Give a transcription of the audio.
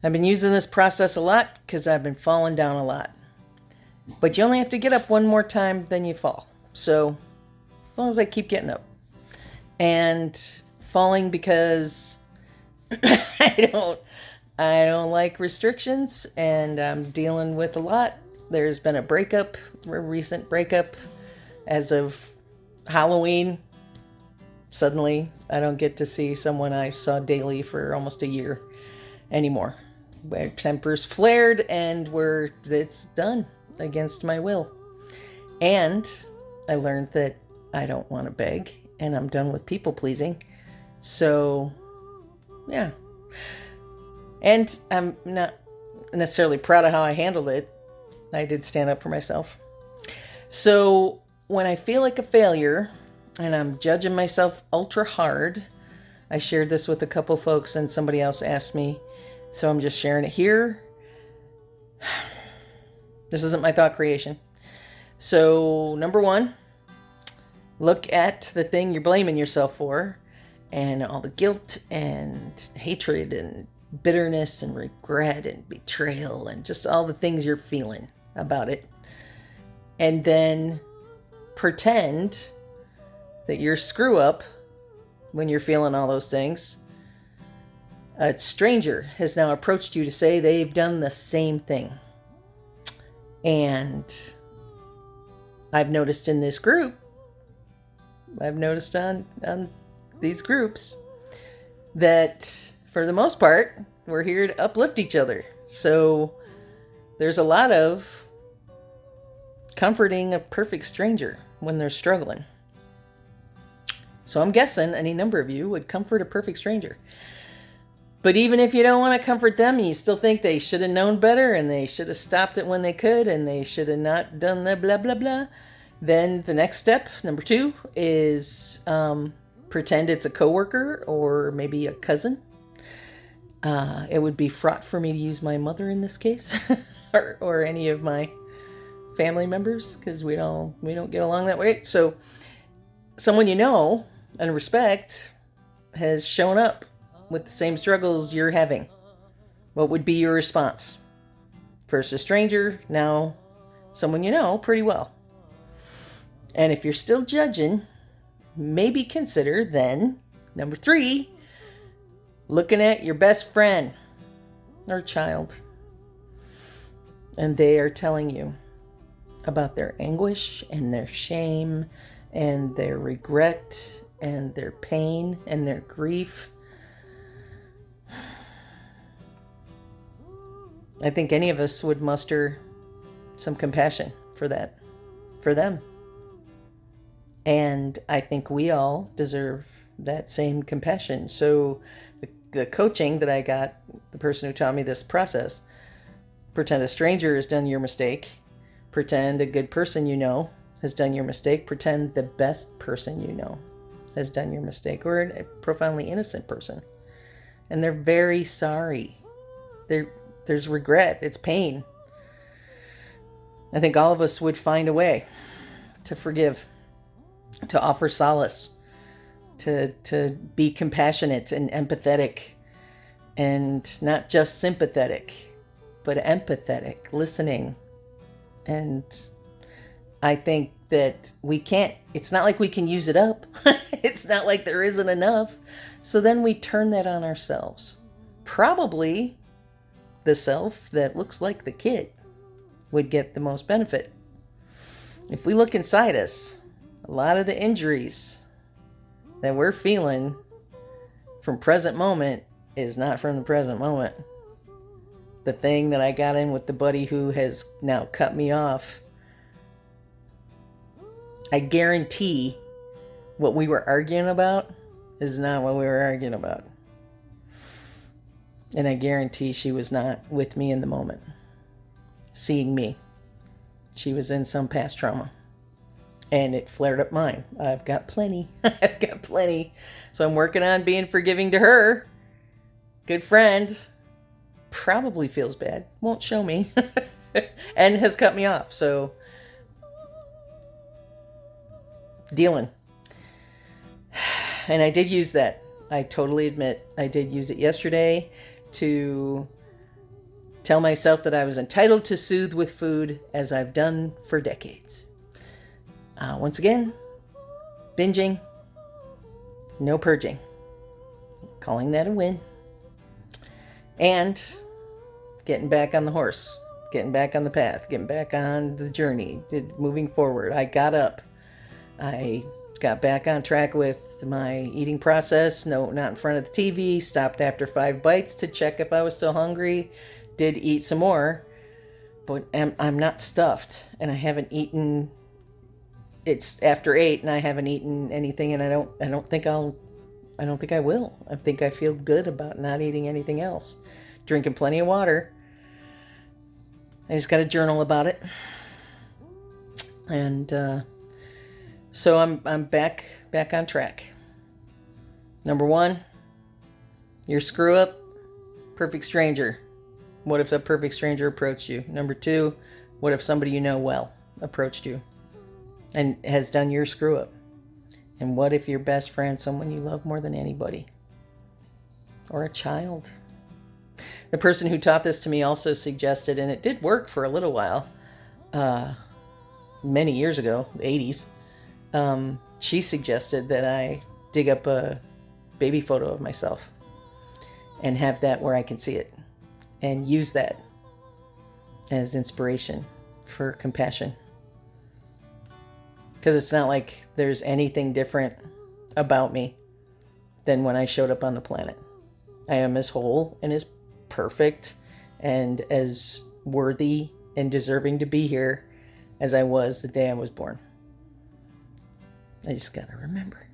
I've been using this process a lot because I've been falling down a lot. But you only have to get up one more time, then you fall. So as long as I keep getting up. And falling because I don't like restrictions, and I'm dealing with a lot. There's been a recent breakup as of Halloween. Suddenly, I don't get to see someone I saw daily for almost a year anymore. My tempers flared, and it's done against my will. And I learned that I don't want to beg, and I'm done with people pleasing. So, yeah. And I'm not necessarily proud of how I handled it. I did stand up for myself. So when I feel like a failure and I'm judging myself ultra hard, I shared this with a couple folks and somebody else asked me, so I'm just sharing it here. This isn't my thought creation. So number one, look at the thing you're blaming yourself for and all the guilt and hatred and bitterness and regret and betrayal and just all the things you're feeling about it. And then pretend that your screw up, when you're feeling all those things, a stranger has now approached you to say they've done the same thing. And I've noticed in this group, I've noticed on these groups that for the most part, we're here to uplift each other. So there's a lot of comforting a perfect stranger when they're struggling. So I'm guessing any number of you would comfort a perfect stranger. But even if you don't want to comfort them, you still think they should have known better and they should have stopped it when they could and they should have not done the blah, blah, blah. Then the next step, number 2, is pretend it's a coworker or maybe a cousin. It would be fraught for me to use my mother in this case or any of my family members because we don't get along that way. So someone you know and respect has shown up with the same struggles you're having. What would be your response? First a stranger, now someone you know pretty well. And if you're still judging, maybe consider then, number 3, looking at your best friend or child. And they are telling you about their anguish and their shame and their regret and their pain and their grief. I think any of us would muster some compassion for them. And I think we all deserve that same compassion. So the coaching that I got, the person who taught me this process, pretend a stranger has done your mistake, pretend a good person you know has done your mistake, pretend the best person you know has done your mistake, or a profoundly innocent person. And they're very sorry. There's regret, it's pain. I think all of us would find a way to forgive, to offer solace, to be compassionate and empathetic, and not just sympathetic, but empathetic, listening. And I think that it's not like we can use it up. It's not like there isn't enough. So then we turn that on ourselves. Probably the self that looks like the kid would get the most benefit. If we look inside us, a lot of the injuries that we're feeling from present moment is not from the present moment. The thing that I got in with the buddy who has now cut me off, I guarantee what we were arguing about is not what we were arguing about. And I guarantee she was not with me in the moment, seeing me. She was in some past trauma. And it flared up mine. I've got plenty. I've got plenty. So I'm working on being forgiving to her. Good friend. Probably feels bad. Won't show me. And has cut me off. So dealing. And I did use that. I totally admit I did use it yesterday to Tell myself that I was entitled to soothe with food, as I've done for decades. Once again, binging, no purging. Calling that a win. And getting back on the horse, getting back on the path, getting back on the journey, moving forward. I got up. I got back on track with my eating process. No, not in front of the TV. Stopped after 5 bites to check if I was still hungry. Did eat some more, but I'm not stuffed, and I haven't eaten. It's after 8, and I haven't eaten anything, and I don't think I will. I think I feel good about not eating anything else. Drinking plenty of water. I just got to journal about it, and so I'm back on track. Number 1, your screw up, perfect stranger. What if a perfect stranger approached you? Number 2, what if somebody you know well approached you and has done your screw up? And what if your best friend, someone you love more than anybody, or a child? The person who taught this to me also suggested, and it did work for a little while, many years ago, the 80s, she suggested that I dig up a baby photo of myself and have that where I can see it, and use that as inspiration for compassion. Because it's not like there's anything different about me than when I showed up on the planet. I am as whole and as perfect and as worthy and deserving to be here as I was the day I was born. I just gotta remember.